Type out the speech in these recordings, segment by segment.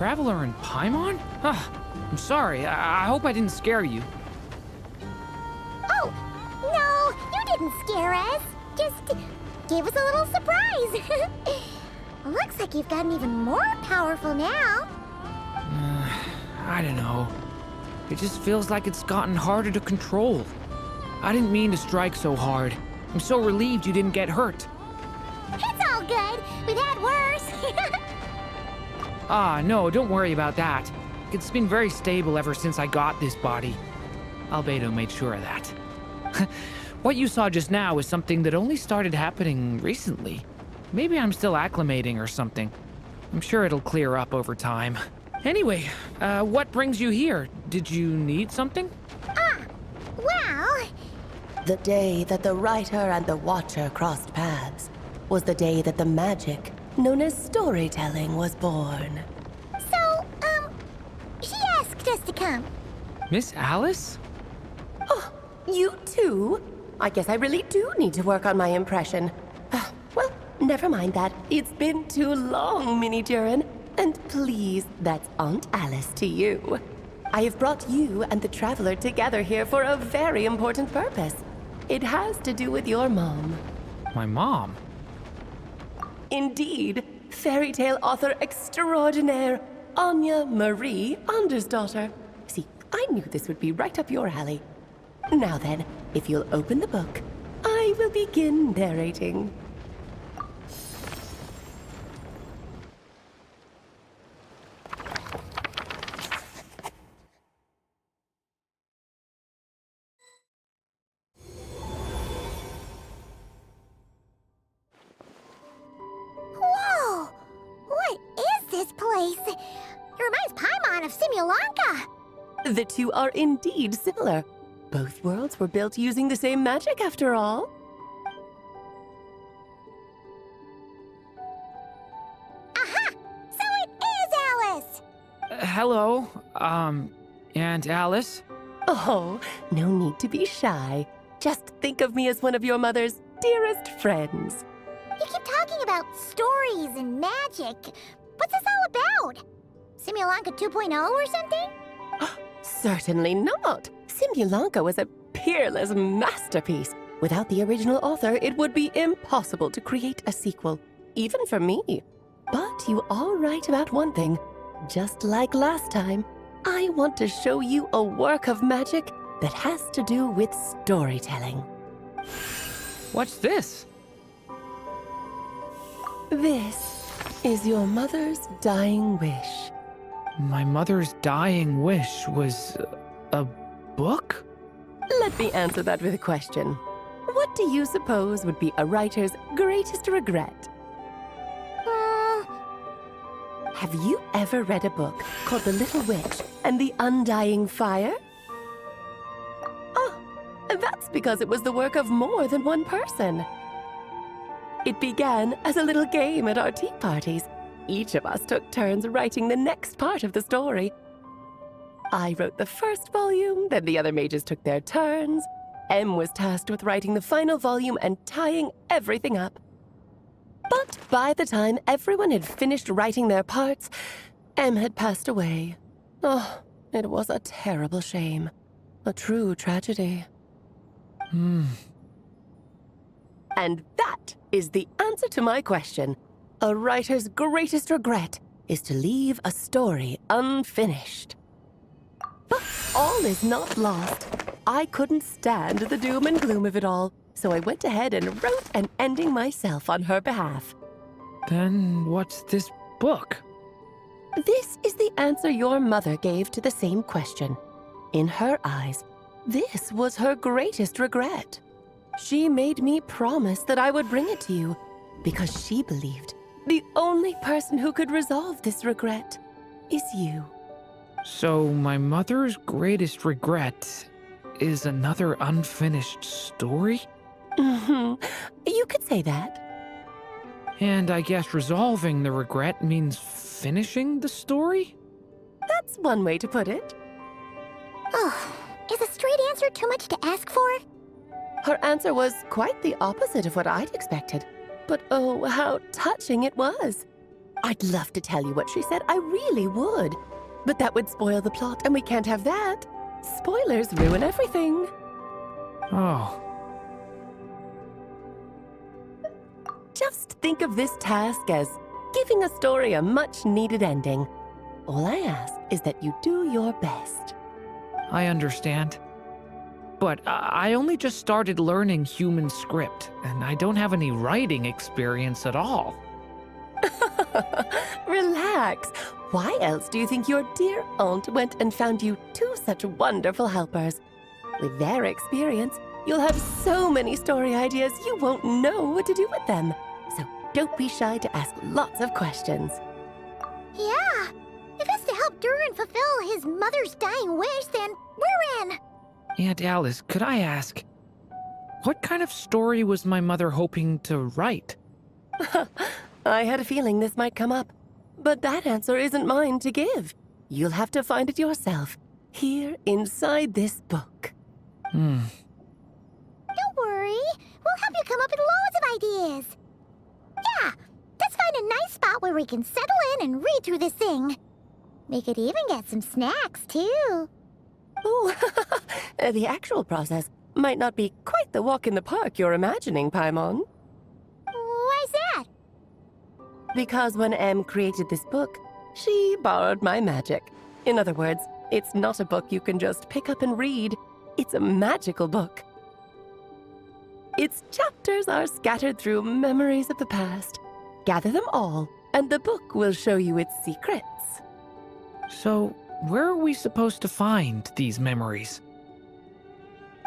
traveler in Paimon? I'm sorry. I hope I didn't scare you. Oh, no, you didn't scare us. Just gave us a little surprise. Looks like you've gotten even more powerful now. I don't know. It just feels like it's gotten harder to control. I didn't mean to strike so hard. I'm so relieved you didn't get hurt. It's all good. We've had worse. No, don't worry about that. It's been very stable ever since I got this body. Albedo made sure of that. What you saw just now is something that only started happening recently. Maybe I'm still acclimating or something. I'm sure it'll clear up over time. Anyway, what brings you here? Did you need something? Well... The day that the writer and the watcher crossed paths was the day that the magic, known as storytelling, was born. So, she asked us to come. Miss Alice? Oh, you too? I guess I really do need to work on my impression. Well, never mind that. It's been too long, Mini Durin. And please, that's Aunt Alice to you. I have brought you and the Traveler together here for a very important purpose. It has to do with your mom. My mom? Indeed, fairy tale author extraordinaire, Anya Marie Andersdottir. See, I knew this would be right up your alley. Now then, if you'll open the book, I will begin narrating. Whoa! What is this place? It reminds Paimon of Simulanka. The two are indeed similar. Both worlds were built using the same magic, after all. Aha! So it is Alice! Hello, Aunt Alice? Oh, no need to be shy. Just think of me as one of your mother's dearest friends. You keep talking about stories and magic. What's this all about? Simulanka 2.0 or something? Certainly not. Simulanka was a peerless masterpiece. Without the original author, it would be impossible to create a sequel, even for me. But you are right about one thing. Just like last time, I want to show you a work of magic that has to do with storytelling. What's this? This is your mother's dying wish. My mother's dying wish was a book? Let me answer that with a question. What do you suppose would be a writer's greatest regret? Have you ever read a book called The Little Witch and the Undying Fire? Oh, that's because it was the work of more than one person. It began as a little game at our tea parties. Each of us took turns writing the next part of the story. I wrote the first volume, then the other mages took their turns. Em was tasked with writing the final volume and tying everything up. But by the time everyone had finished writing their parts, Em had passed away. Oh, it was a terrible shame. A true tragedy. And that is the answer to my question. A writer's greatest regret is to leave a story unfinished. But all is not lost. I couldn't stand the doom and gloom of it all, so I went ahead and wrote an ending myself on her behalf. Then what's this book? This is the answer your mother gave to the same question. In her eyes, this was her greatest regret. She made me promise that I would bring it to you, because she believed the only person who could resolve this regret is you. So my mother's greatest regret is another unfinished story? You could say that. And I guess resolving the regret means finishing the story? That's one way to put it. Oh, is a straight answer too much to ask for? Her answer was quite the opposite of what I'd expected. But oh, how touching it was. I'd love to tell you what she said, I really would. But that would spoil the plot, and we can't have that. Spoilers ruin everything. Oh. Just think of this task as giving a story a much-needed ending. All I ask is that you do your best. I understand. But I only just started learning human script, and I don't have any writing experience at all. Relax. Why else do you think your dear aunt went and found you two such wonderful helpers? With their experience, you'll have so many story ideas you won't know what to do with them. So don't be shy to ask lots of questions. Yeah, if it's to help Durin fulfill his mother's dying wish, then we're in. Aunt Alice, could I ask, what kind of story was my mother hoping to write? I had a feeling this might come up, but that answer isn't mine to give. You'll have to find it yourself, here inside this book. Don't worry, we'll help you come up with loads of ideas. Yeah, let's find a nice spot where we can settle in and read through this thing. We could even get some snacks, too. Oh, the actual process might not be quite the walk in the park you're imagining, Paimon. Why's that? Because when Em created this book, she borrowed my magic. In other words, it's not a book you can just pick up and read. It's a magical book. Its chapters are scattered through memories of the past. Gather them all, and the book will show you its secrets. So, where are we supposed to find these memories?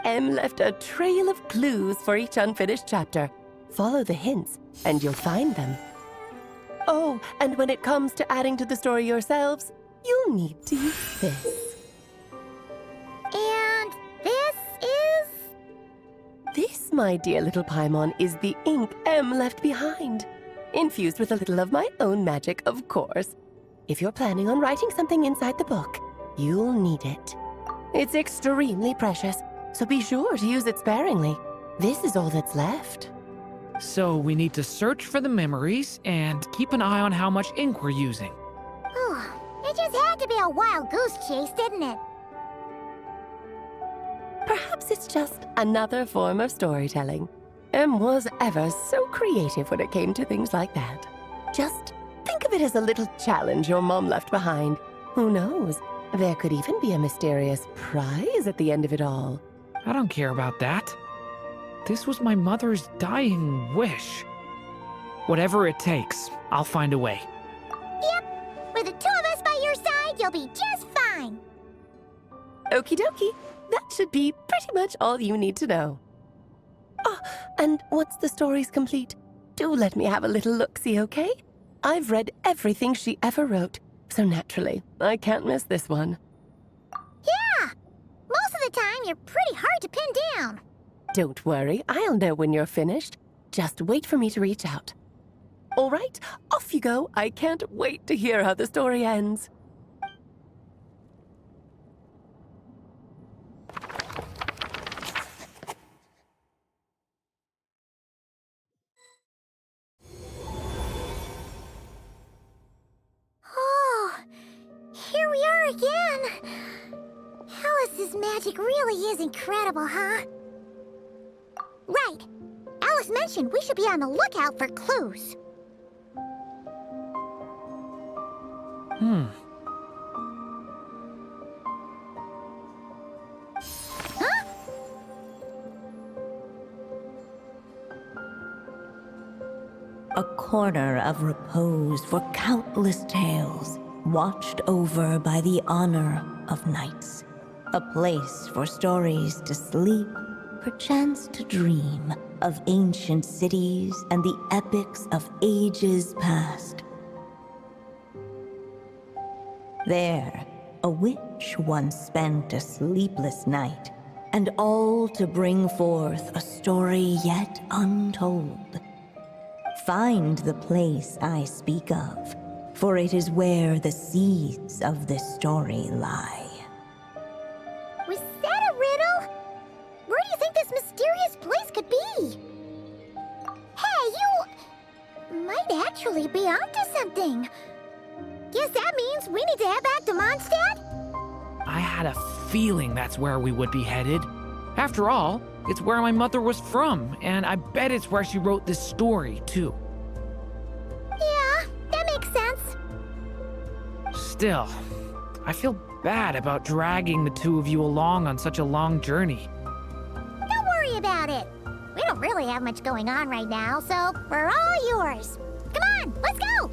Em left a trail of clues for each unfinished chapter. Follow the hints, and you'll find them. Oh, and when it comes to adding to the story yourselves, you'll need to use this. And this is... This, my dear little Paimon, is the ink Em left behind. Infused with a little of my own magic, of course. If you're planning on writing something inside the book, you'll need it. It's extremely precious, so be sure to use it sparingly. This is all that's left. So we need to search for the memories and keep an eye on how much ink we're using. It just had to be a wild goose chase, didn't it? Perhaps it's just another form of storytelling. Em was ever so creative when it came to things like that. Just think of it as a little challenge your mom left behind. Who knows? There could even be a mysterious prize at the end of it all. I don't care about that. This was my mother's dying wish. Whatever it takes, I'll find a way. Yep, with the two of us by your side, you'll be just fine. Okie dokie. That should be pretty much all you need to know. Oh, and once the story's complete, do let me have a little look-see, okay? I've read everything she ever wrote, so naturally, I can't miss this one. Yeah, most of the time you're pretty hard to pin down. Don't worry, I'll know when you're finished. Just wait for me to reach out. All right, off you go. I can't wait to hear how the story ends. Oh, here we are again. Alice's magic really is incredible, huh? Right. Alice mentioned we should be on the lookout for clues. Huh? A corner of repose for countless tales, watched over by the honor of knights. A place for stories to sleep, perchance to dream of ancient cities and the epics of ages past. There, a witch once spent a sleepless night, and all to bring forth a story yet untold. Find the place I speak of, for it is where the seeds of this story lie. Was that a riddle? Where do you think this mysterious place could be? Hey, you... might actually be onto something. Guess that means we need to head back to Mondstadt? I had a feeling that's where we would be headed. After all, it's where my mother was from, and I bet it's where she wrote this story, too. Yeah, that makes sense. Still, I feel bad about dragging the two of you along on such a long journey. Don't worry about it. We don't really have much going on right now, so we're all yours. Come on, let's go!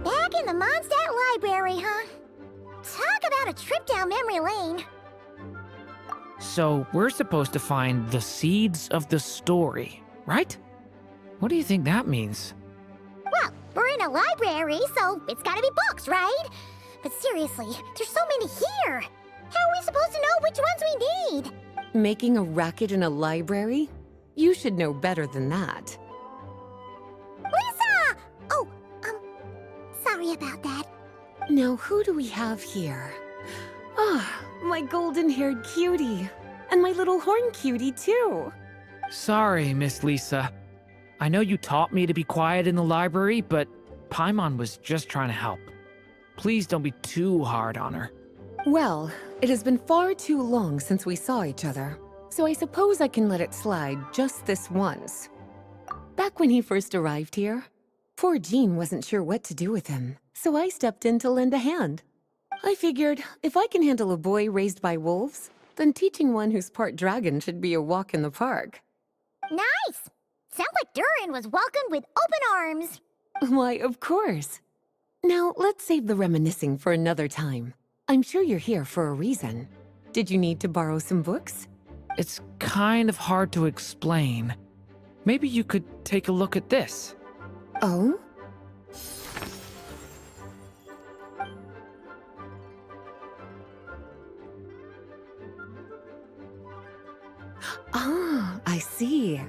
Back in the Mondstadt Library, huh? Talk about a trip down memory lane. So, we're supposed to find the seeds of the story, right? What do you think that means? Well, we're in a library, so it's gotta be books, right? But seriously, there's so many here. How are we supposed to know which ones we need? Making a racket in a library? You should know better than that. Lisa! Oh, sorry about that. Now, who do we have here? Ah, my golden-haired cutie. And my little horn cutie, too. Sorry, Miss Lisa. I know you taught me to be quiet in the library, but Paimon was just trying to help. Please don't be too hard on her. Well, it has been far too long since we saw each other, so I suppose I can let it slide just this once. Back when he first arrived here, poor Jean wasn't sure what to do with him, so I stepped in to lend a hand. I figured, if I can handle a boy raised by wolves, then teaching one who's part dragon should be a walk in the park. Nice! Sounds like Durin was welcomed with open arms. Why, of course. Now, let's save the reminiscing for another time. I'm sure you're here for a reason. Did you need to borrow some books? It's kind of hard to explain. Maybe you could take a look at this. Oh? Ah, I see.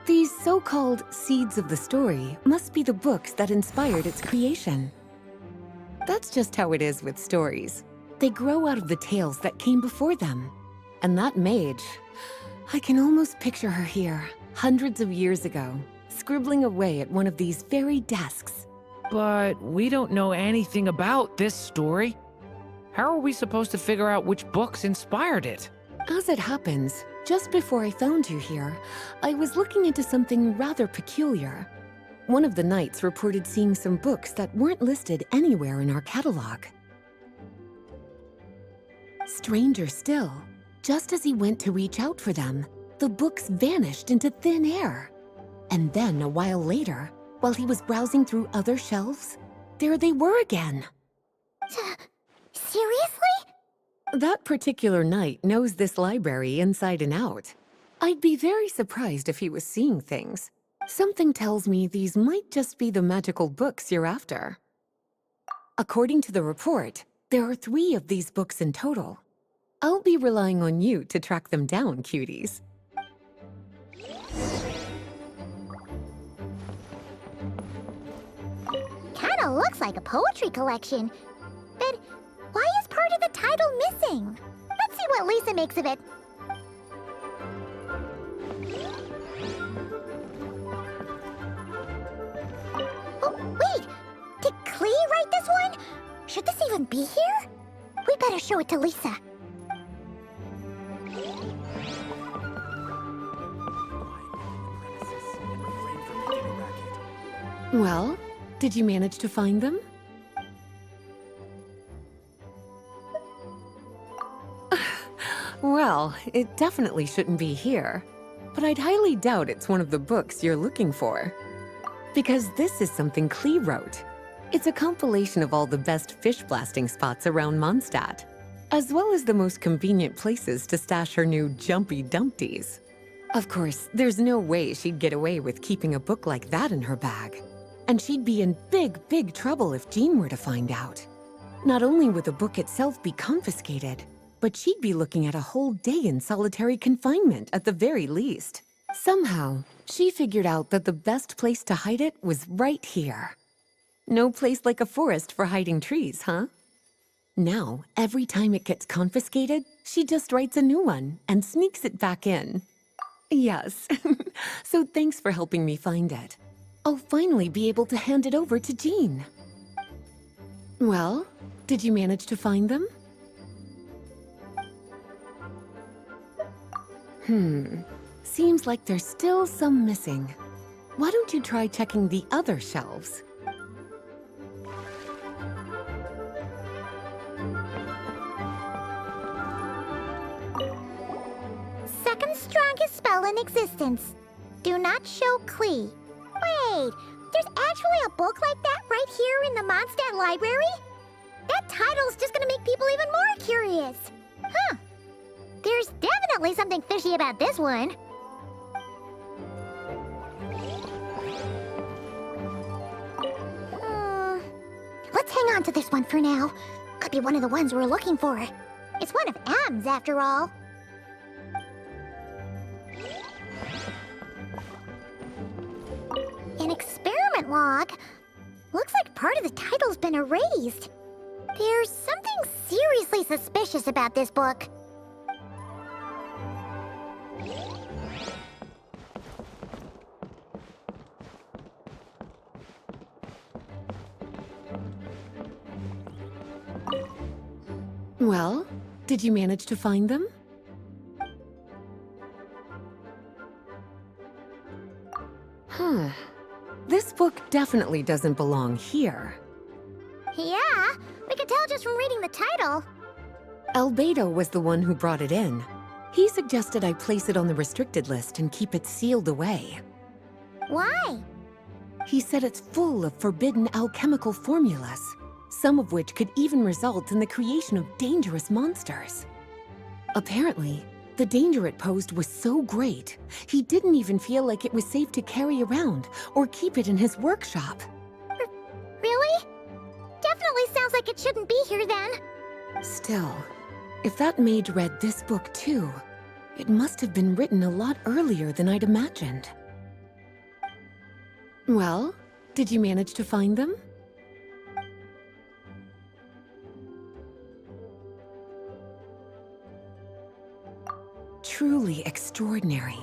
These so-called seeds of the story must be the books that inspired its creation. That's just how it is with stories. They grow out of the tales that came before them. And that mage, I can almost picture her here, hundreds of years ago, scribbling away at one of these very desks. But we don't know anything about this story. How are we supposed to figure out which books inspired it? As it happens, just before I found you here, I was looking into something rather peculiar. One of the knights reported seeing some books that weren't listed anywhere in our catalog. Stranger still, just as he went to reach out for them, the books vanished into thin air. And then, a while later, while he was browsing through other shelves, there they were again. Seriously? That particular knight knows this library inside and out. I'd be very surprised if he was seeing things. Something tells me these might just be the magical books you're after. According to the report, there are 3 of these books in total. I'll be relying on you to track them down, cuties. Kinda looks like a poetry collection. But why is part of the title missing? Let's see what Lisa makes of it. Oh, wait! Did Klee write this one? Should this even be here? We better show it to Lisa. Well, did you manage to find them? Well, it definitely shouldn't be here. But I'd highly doubt it's one of the books you're looking for. Because this is something Klee wrote. It's a compilation of all the best fish blasting spots around Mondstadt, as well as the most convenient places to stash her new jumpy dumpties. Of course, there's no way she'd get away with keeping a book like that in her bag. And she'd be in big, big trouble if Jean were to find out. Not only would the book itself be confiscated, but she'd be looking at a whole day in solitary confinement at the very least. Somehow, she figured out that the best place to hide it was right here. No place like a forest for hiding trees, huh? Now, every time it gets confiscated, she just writes a new one and sneaks it back in. Yes, so thanks for helping me find it. I'll finally be able to hand it over to Jean. Well, did you manage to find them? Seems like there's still some missing. Why don't you try checking the other shelves? Second strongest spell in existence. Do not show Klee. Wait, there's actually a book like that right here in the Mondstadt library? That title's just gonna make people even more curious. Huh. There's definitely something fishy about this one. Let's hang on to this one for now. Could be one of the ones we're looking for. It's one of M's, after all. An experiment log. Looks like part of the title's been erased. There's something seriously suspicious about this book. Well, did you manage to find them? This book definitely doesn't belong here. Yeah, we could tell just from reading the title. Rubedo was the one who brought it in. He suggested I place it on the restricted list and keep it sealed away. Why? He said it's full of forbidden alchemical formulas, some of which could even result in the creation of dangerous monsters. Apparently, the danger it posed was so great, he didn't even feel like it was safe to carry around or keep it in his workshop. Really? Definitely sounds like it shouldn't be here then. Still, if that maid read this book too, it must have been written a lot earlier than I'd imagined. Well, did you manage to find them? Truly extraordinary,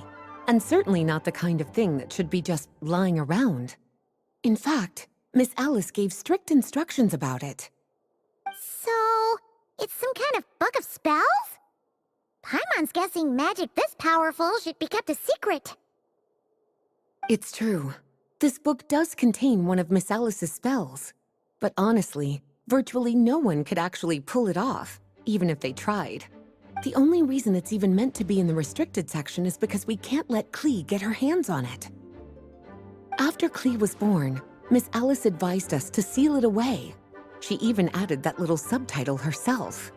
and certainly not the kind of thing that should be just lying around. In fact, Miss Alice gave strict instructions about it. So, it's some kind of book of spells? Paimon's guessing magic this powerful should be kept a secret. It's true. This book does contain one of Miss Alice's spells. But honestly, virtually no one could actually pull it off, even if they tried. The only reason it's even meant to be in the restricted section is because we can't let Klee get her hands on it. After Klee was born, Miss Alice advised us to seal it away. She even added that little subtitle herself.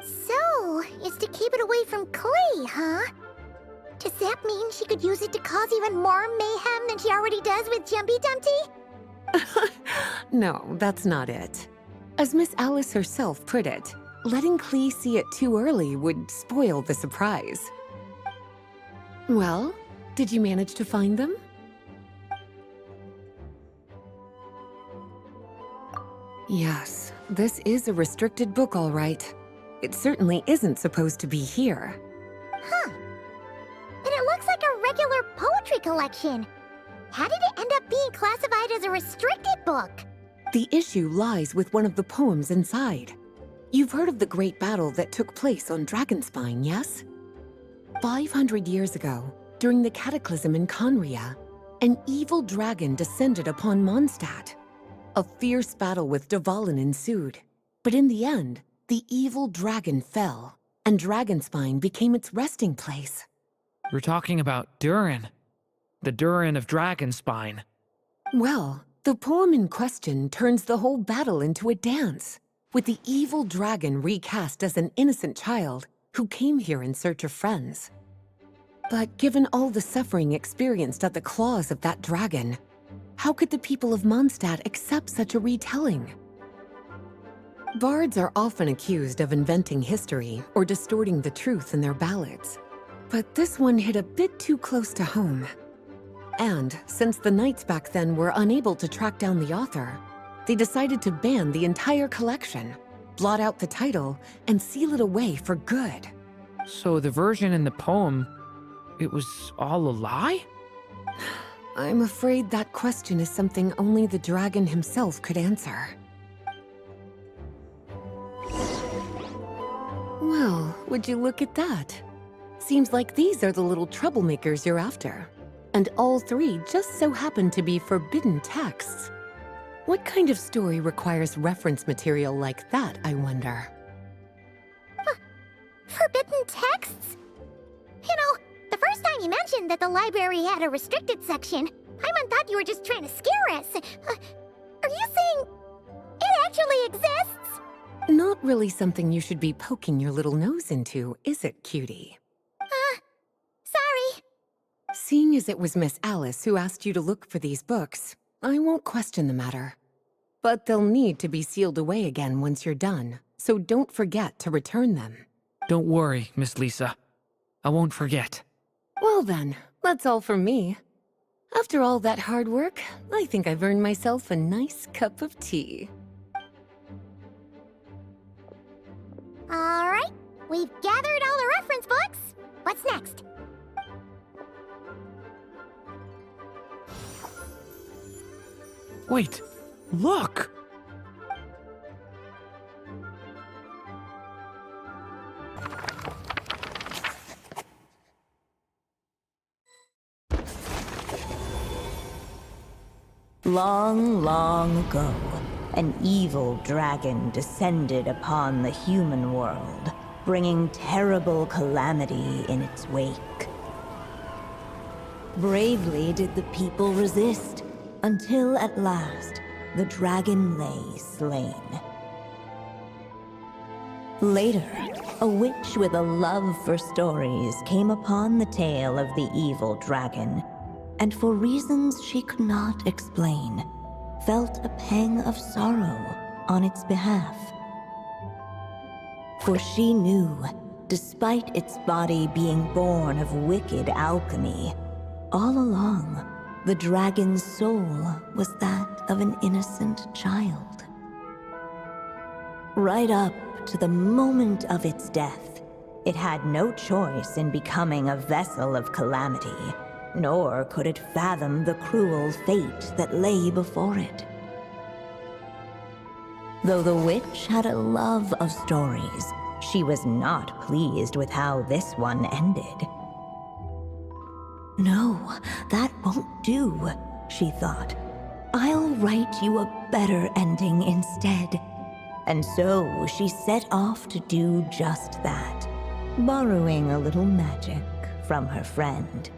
So, it's to keep it away from Klee, huh? Does that mean she could use it to cause even more mayhem than she already does with Jumpy Dumpty? No, that's not it. As Miss Alice herself put it, letting Klee see it too early would spoil the surprise. Well, did you manage to find them? Yes, this is a restricted book, all right. It certainly isn't supposed to be here. Huh. But it looks like a regular poetry collection. How did it end up being classified as a restricted book? The issue lies with one of the poems inside. You've heard of the great battle that took place on Dragonspine, yes? 500 years ago, during the cataclysm in Conria, an evil dragon descended upon Mondstadt. A fierce battle with Dvalin ensued, but in the end, the evil dragon fell, and Dragonspine became its resting place. We're talking about Durin. The Durin of Dragonspine. Well, the poem in question turns the whole battle into a dance, with the evil dragon recast as an innocent child who came here in search of friends. But given all the suffering experienced at the claws of that dragon, how could the people of Mondstadt accept such a retelling? Bards are often accused of inventing history or distorting the truth in their ballads. But this one hit a bit too close to home. And since the knights back then were unable to track down the author, they decided to ban the entire collection, blot out the title, and seal it away for good. So the version in the poem, it was all a lie? I'm afraid that question is something only the dragon himself could answer. Well, would you look at that? Seems like these are the little troublemakers you're after. And all three just so happen to be forbidden texts. What kind of story requires reference material like that, I wonder? Forbidden texts? You know, the first time you mentioned that the library had a restricted section, I thought you were just trying to scare us. Are you saying it actually exists? Not really something you should be poking your little nose into, is it, cutie? Sorry. Seeing as it was Miss Alice who asked you to look for these books, I won't question the matter. But they'll need to be sealed away again once you're done, so don't forget to return them. Don't worry, Miss Lisa. I won't forget. Well then, that's all from me. After all that hard work, I think I've earned myself a nice cup of tea. All right, we've gathered all the reference books. What's next? Wait, look! Long, long ago, an evil dragon descended upon the human world, bringing terrible calamity in its wake. Bravely did the people resist, until at last, the dragon lay slain. Later, a witch with a love for stories came upon the tale of the evil dragon, and for reasons she could not explain, felt a pang of sorrow on its behalf. For she knew, despite its body being born of wicked alchemy, all along, the dragon's soul was that of an innocent child. Right up to the moment of its death, it had no choice in becoming a vessel of calamity, nor could it fathom the cruel fate that lay before it. Though the witch had a love of stories, she was not pleased with how this one ended. No, that won't do, she thought. I'll write you a better ending instead. And so she set off to do just that, borrowing a little magic from her friend.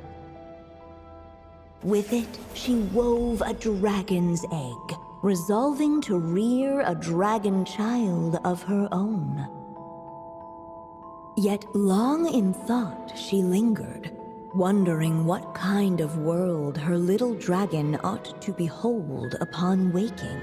With it, she wove a dragon's egg, resolving to rear a dragon child of her own. Yet long in thought she lingered, wondering what kind of world her little dragon ought to behold upon waking.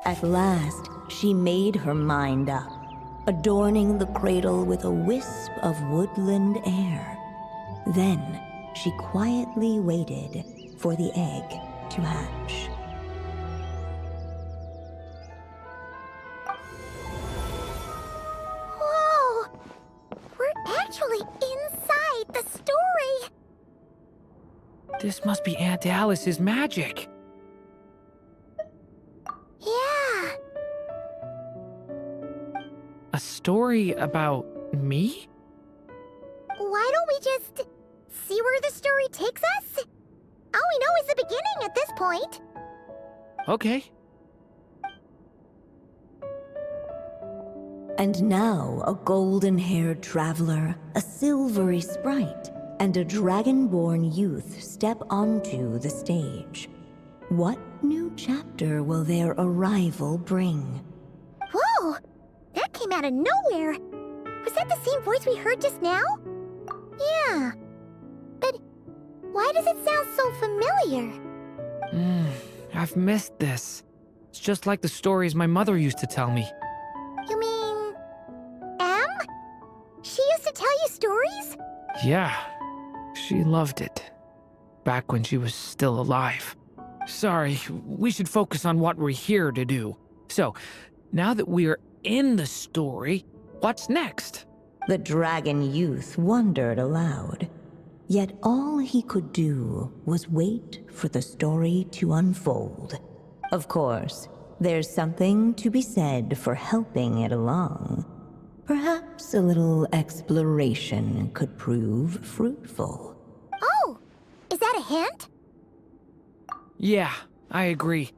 At last, she made her mind up, adorning the cradle with a wisp of woodland air. Then, she quietly waited for the egg to hatch. Whoa! We're actually inside the story! This must be Aunt Alice's magic. Yeah. A story about me? Why don't we just see where the story takes us? All we know is the beginning at this point. Okay. And now a golden-haired traveler, a silvery sprite, and a dragon-born youth step onto the stage. What new chapter will their arrival bring? Whoa! That came out of nowhere! Was that the same voice we heard just now? Yeah. But why does it sound so familiar? I've missed this. It's just like the stories my mother used to tell me. You mean... Em? She used to tell you stories? Yeah, she loved it. Back when she was still alive. Sorry, we should focus on what we're here to do. So, now that we're in the story, what's next? The dragon youth wondered aloud. Yet all he could do was wait for the story to unfold. Of course, there's something to be said for helping it along. Perhaps a little exploration could prove fruitful. Oh, is that a hint? Yeah, I agree.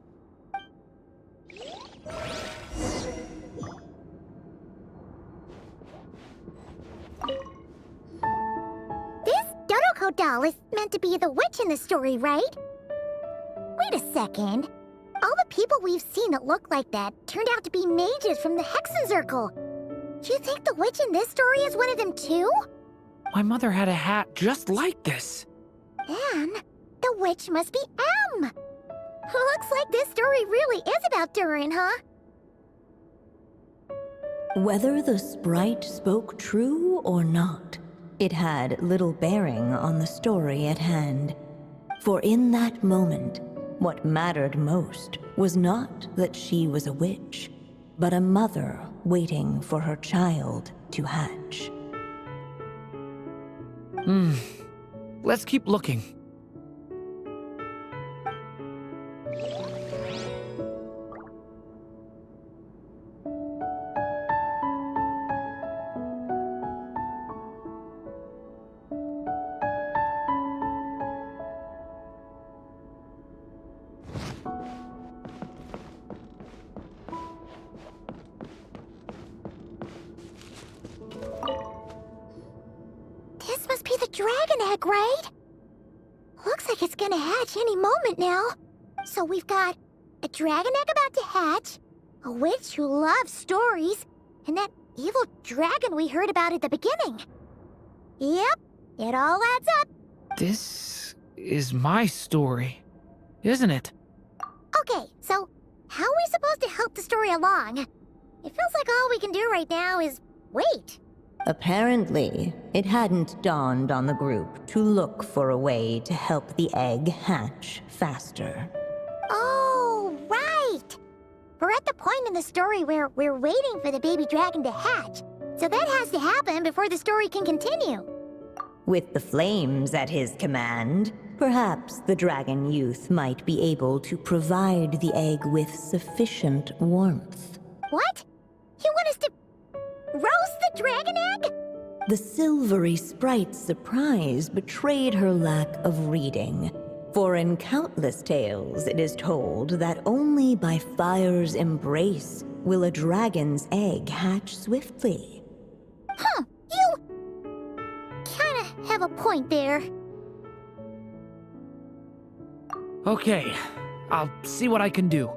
This Draco doll is meant to be the witch in the story, right? Wait a second. All the people we've seen that look like that turned out to be mages from the Hexen Circle. Do you think the witch in this story is one of them too? My mother had a hat just like this. Then, the witch must be Em. Looks like this story really is about Durin, huh? Whether the sprite spoke true or not, it had little bearing on the story at hand. For in that moment, what mattered most was not that she was a witch, but a mother waiting for her child to hatch. Let's keep looking. This must be the dragon egg, right? Looks like it's gonna hatch any moment now. So we've got a dragon egg about to hatch, a witch who loves stories, and that evil dragon we heard about at the beginning. Yep, it all adds up. This is my story, isn't it? Okay, so how are we supposed to help the story along? It feels like all we can do right now is wait. Apparently, it hadn't dawned on the group to look for a way to help the egg hatch faster. Oh, right! We're at the point in the story where we're waiting for the baby dragon to hatch. So that has to happen before the story can continue. With the flames at his command, perhaps the dragon youth might be able to provide the egg with sufficient warmth. What? You want us to roast the dragon egg? The silvery sprite's surprise betrayed her lack of reading. For in countless tales, it is told that only by fire's embrace will a dragon's egg hatch swiftly. Huh, you kinda have a point there. Okay, I'll see what I can do.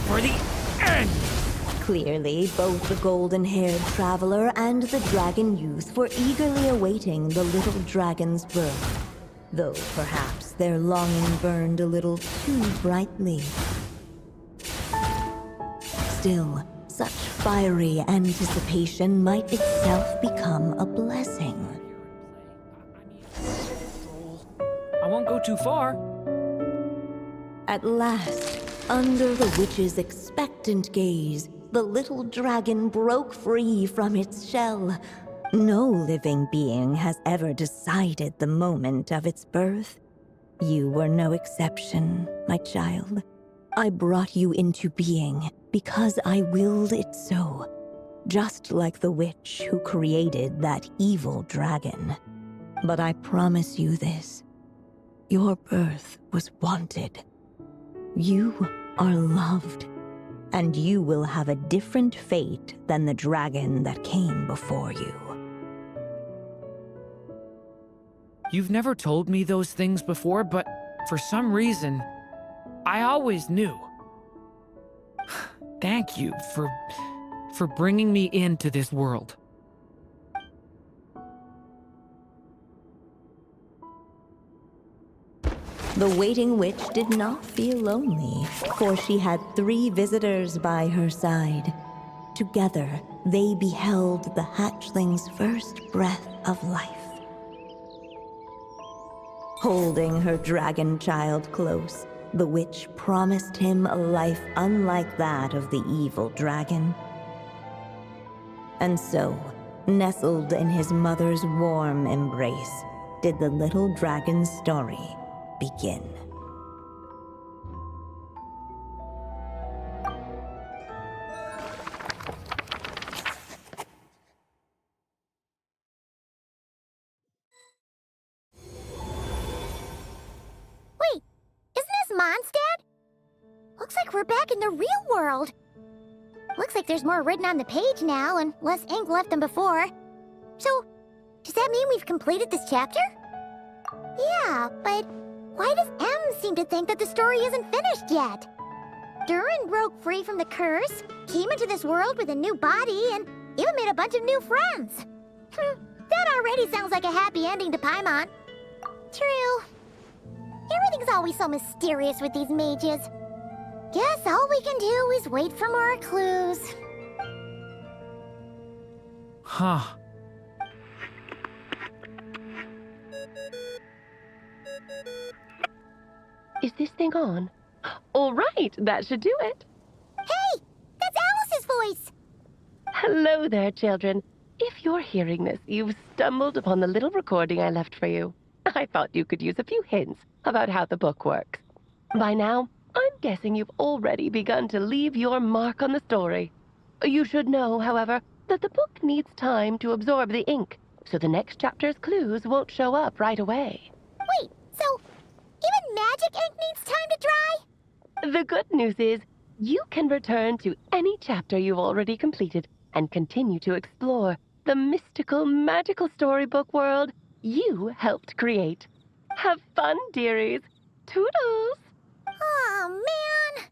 For the end! Clearly, both the golden-haired traveler and the dragon youth were eagerly awaiting the little dragon's birth, though perhaps their longing burned a little too brightly. Still, such fiery anticipation might itself become a blessing. I won't go too far. At last, under the witch's expectant gaze, the little dragon broke free from its shell. No living being has ever decided the moment of its birth. You were no exception, my child. I brought you into being because I willed it so, just like the witch who created that evil dragon. But I promise you this, your birth was wanted. You are loved, and you will have a different fate than the dragon that came before you. You've never told me those things before, but for some reason, I always knew. Thank you for bringing me into this world. The waiting witch did not feel lonely, for she had 3 visitors by her side. Together, they beheld the hatchling's first breath of life. Holding her dragon child close, the witch promised him a life unlike that of the evil dragon. And so, nestled in his mother's warm embrace, did the little dragon's story begin. Wait, isn't this Mondstadt? Looks like we're back in the real world. Looks like there's more written on the page now and less ink left than before. So, does that mean we've completed this chapter? Yeah, but why does M seem to think that the story isn't finished yet? Durin broke free from the curse, came into this world with a new body, and even made a bunch of new friends. That already sounds like a happy ending to Paimon. True. Everything's always so mysterious with these mages. Guess all we can do is wait for more clues. Huh. Is this thing on? All right, that should do it. Hey, that's Alice's voice! Hello there, children. If you're hearing this, you've stumbled upon the little recording I left for you. I thought you could use a few hints about how the book works. By now, I'm guessing you've already begun to leave your mark on the story. You should know, however, that the book needs time to absorb the ink, so the next chapter's clues won't show up right away. Wait, so even magic ink needs time to dry? The good news is, you can return to any chapter you've already completed and continue to explore the mystical, magical storybook world you helped create. Have fun, dearies. Toodles! Oh, man!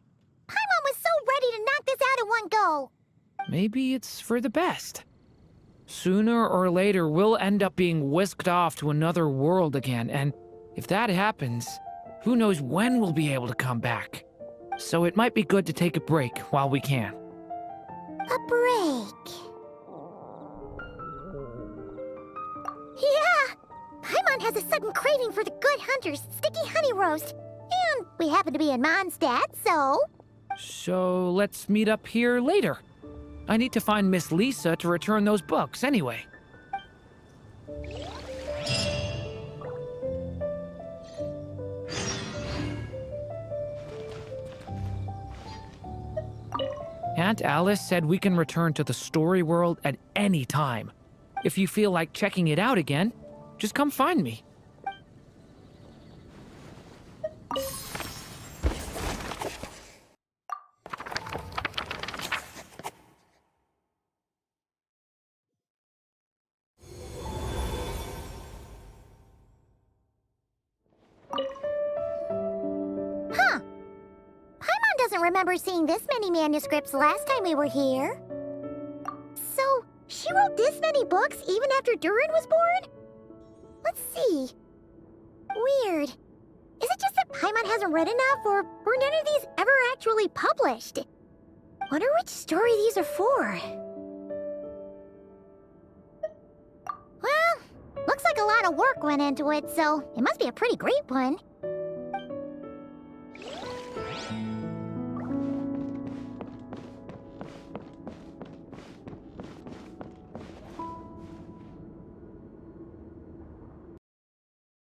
Paimon was so ready to knock this out in one go! Maybe it's for the best. Sooner or later, we'll end up being whisked off to another world again, and if that happens, who knows when we'll be able to come back. So it might be good to take a break while we can. A break. Yeah! Paimon has a sudden craving for the Good Hunter's sticky honey roast. And we happen to be in Mondstadt, so... So let's meet up here later. I need to find Miss Lisa to return those books anyway. Aunt Alice said we can return to the story world at any time. If you feel like checking it out again, just come find me. Huh. Paimon doesn't remember seeing this many manuscripts last time we were here. So, she wrote this many books even after Durin was born? Let's see. Weird. Is it just that Paimon hasn't read enough, or were none of these ever actually published? Wonder which story these are for. Well, looks like a lot of work went into it, so it must be a pretty great one.